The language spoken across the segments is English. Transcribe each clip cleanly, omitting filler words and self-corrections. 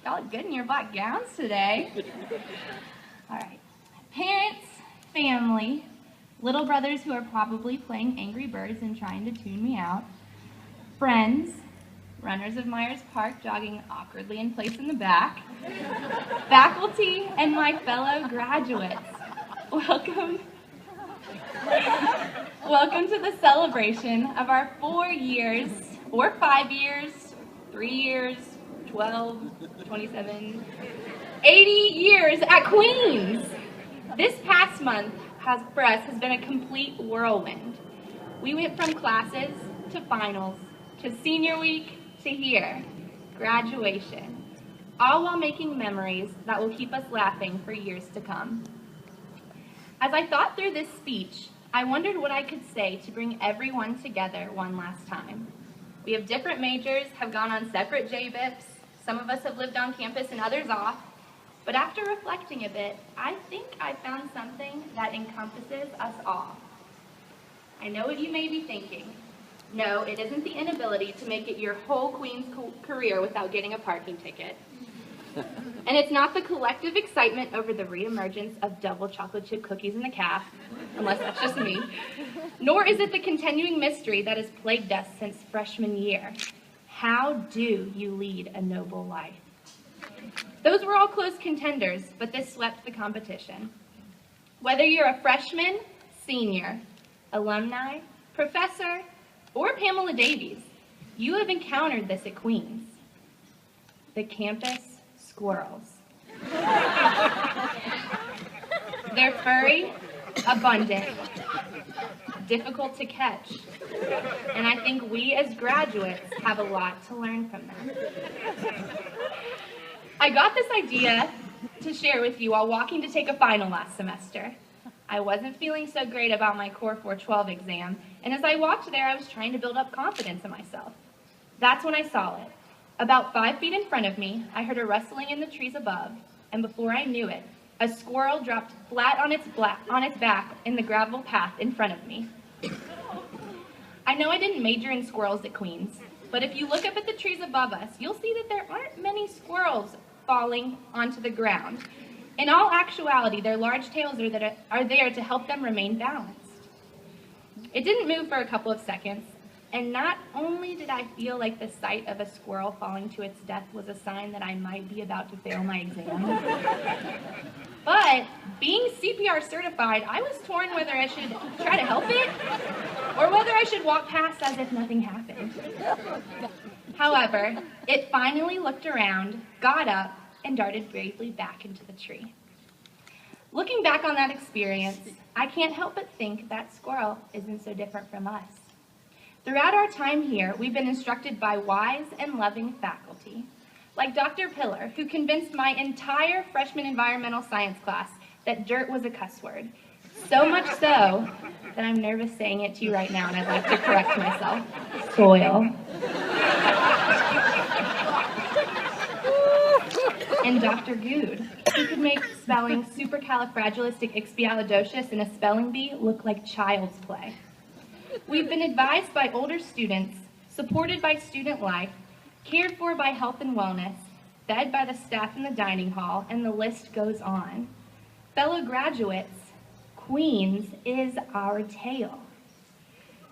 Y'all look good in your black gowns today. All right. Parents, family, little brothers who are probably playing Angry Birds and trying to tune me out, friends, runners of Myers Park jogging awkwardly in place in the back, faculty, and my fellow graduates. Welcome to the celebration of our 4 years, or 5 years, 3 years, 12, 27, 80 years at Queens. This past month for us has been a complete whirlwind. We went from classes to finals to senior week to here, graduation, all while making memories that will keep us laughing for years to come. As I thought through this speech, I wondered what I could say to bring everyone together one last time. We have different majors, have gone on separate JBIPs, some of us have lived on campus and others off, but after reflecting a bit, I think I found something that encompasses us all. I know what you may be thinking. No, it isn't the inability to make it your whole Queens career without getting a parking ticket. And it's not the collective excitement over the reemergence of double chocolate chip cookies in the calf, unless that's just me. Nor is it the continuing mystery that has plagued us since freshman year. How do you lead a noble life? Those were all close contenders, but this swept the competition. Whether you're a freshman, senior, alumni, professor, or Pamela Davies, you have encountered this at Queens. The campus squirrels. They're furry, abundant, difficult to catch, and I think we as graduates have a lot to learn from them. I got this idea to share with you while walking to take a final last semester. I wasn't feeling so great about my Core 412 exam, and as I walked there, I was trying to build up confidence in myself. That's when I saw it. About 5 feet in front of me, I heard a rustling in the trees above, and before I knew it, a squirrel dropped flat on its back in the gravel path in front of me. I know I didn't major in squirrels at Queens, but if you look up at the trees above us, you'll see that there aren't many squirrels falling onto the ground. In all actuality, their large tails are there to help them remain balanced. It didn't move for a couple of seconds, and not only did I feel like the sight of a squirrel falling to its death was a sign that I might be about to fail my exam, but being CPR certified, I was torn whether I should try to help it or whether I should walk past as if nothing happened. However, it finally looked around, got up, and darted bravely back into the tree. Looking back on that experience, I can't help but think that squirrel isn't so different from us. Throughout our time here, we've been instructed by wise and loving faculty, like Dr. Pillar, who convinced my entire freshman environmental science class that dirt was a cuss word. So much so that I'm nervous saying it to you right now, and I'd like to correct myself. Soil. And Dr. Good, who could make spelling supercalifragilisticexpialidocious in a spelling bee look like child's play. We've been advised by older students, supported by student life, cared for by health and wellness, fed by the staff in the dining hall, and the list goes on. Fellow graduates, Queens is our tale.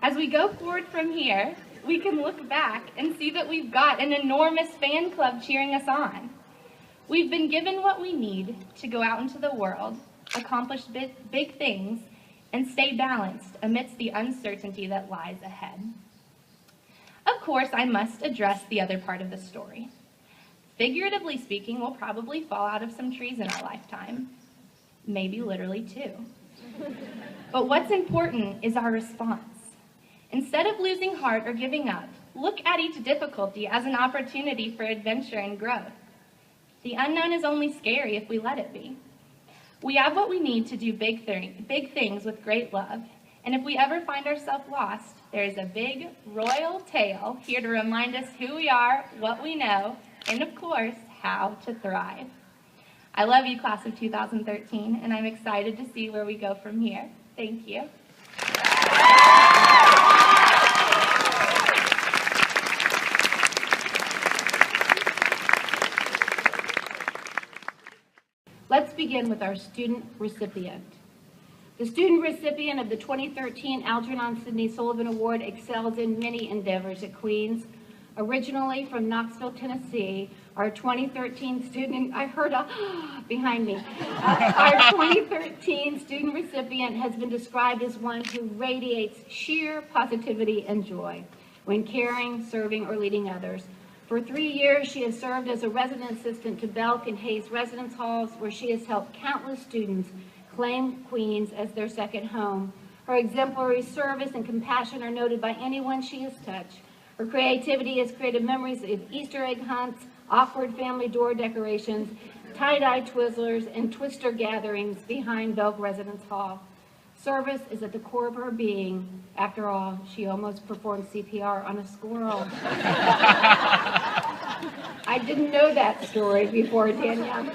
As we go forward from here, we can look back and see that we've got an enormous fan club cheering us on. We've been given what we need to go out into the world, accomplish big things, and stay balanced amidst the uncertainty that lies ahead. Of course, I must address the other part of the story. Figuratively speaking, we'll probably fall out of some trees in our lifetime. Maybe literally too. But what's important is our response. Instead of losing heart or giving up, look at each difficulty as an opportunity for adventure and growth. The unknown is only scary if we let it be. We have what we need to do big things with great love, and if we ever find ourselves lost, there is a big royal tale here to remind us who we are, what we know, and of course, how to thrive. I love you, class of 2013, and I'm excited to see where we go from here. Thank you. Let's begin with our student recipient. The student recipient of the 2013 Algernon Sidney Sullivan Award excels in many endeavors at Queens. Originally from Knoxville, Tennessee, our 2013 student, I heard a behind me. Our 2013 student recipient has been described as one who radiates sheer positivity and joy when caring, serving, or leading others. For 3 years, she has served as a resident assistant to Belk and Hayes residence halls, where she has helped countless students claim Queens as their second home. Her exemplary service and compassion are noted by anyone she has touched. Her creativity has created memories of Easter egg hunts, awkward family door decorations, tie-dye Twizzlers, and Twister gatherings behind Belk Residence Hall. Service is at the core of her being. After all, she almost performed CPR on a squirrel. I didn't know that story before, Danielle.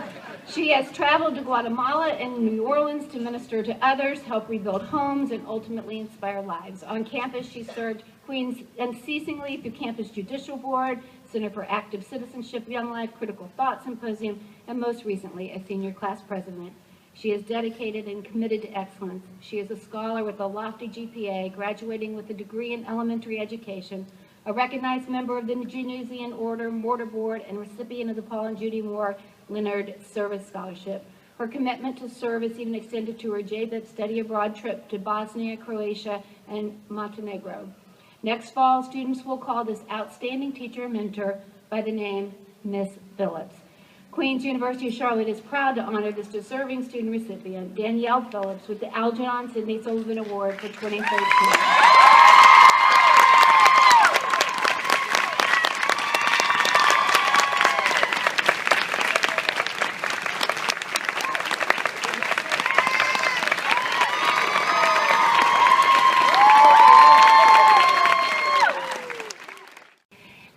She has traveled to Guatemala and New Orleans to minister to others, help rebuild homes, and ultimately inspire lives. On campus, she served Queens unceasingly through Campus Judicial Board, Center for Active Citizenship, Young Life, Critical Thought Symposium, and most recently, as senior class president. She is dedicated and committed to excellence. She is a scholar with a lofty GPA, graduating with a degree in elementary education, a recognized member of the Genesian Order, Mortar Board, and recipient of the Paul and Judy Moore Leonard Service Scholarship. Her commitment to service even extended to her JBIP study abroad trip to Bosnia, Croatia, and Montenegro. Next fall, students will call this outstanding teacher and mentor by the name Miss Phillips. Queens University of Charlotte is proud to honor this deserving student recipient, Danielle Phillips, with the Algernon Sidney Sullivan Award for 2013.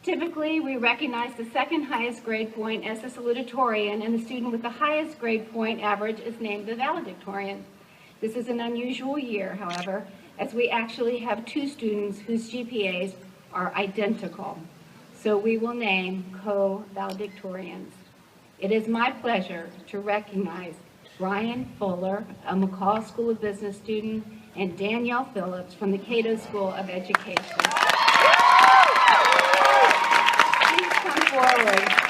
Typically, we recognize the second highest grade point as the salutatorian, and the student with the highest grade point average is named the valedictorian. This is an unusual year, however, as we actually have two students whose GPAs are identical. So we will name co-valedictorians. It is my pleasure to recognize Brian Fuller, a McCall School of Business student, and Danielle Phillips from the Cato School of Education. Please come forward.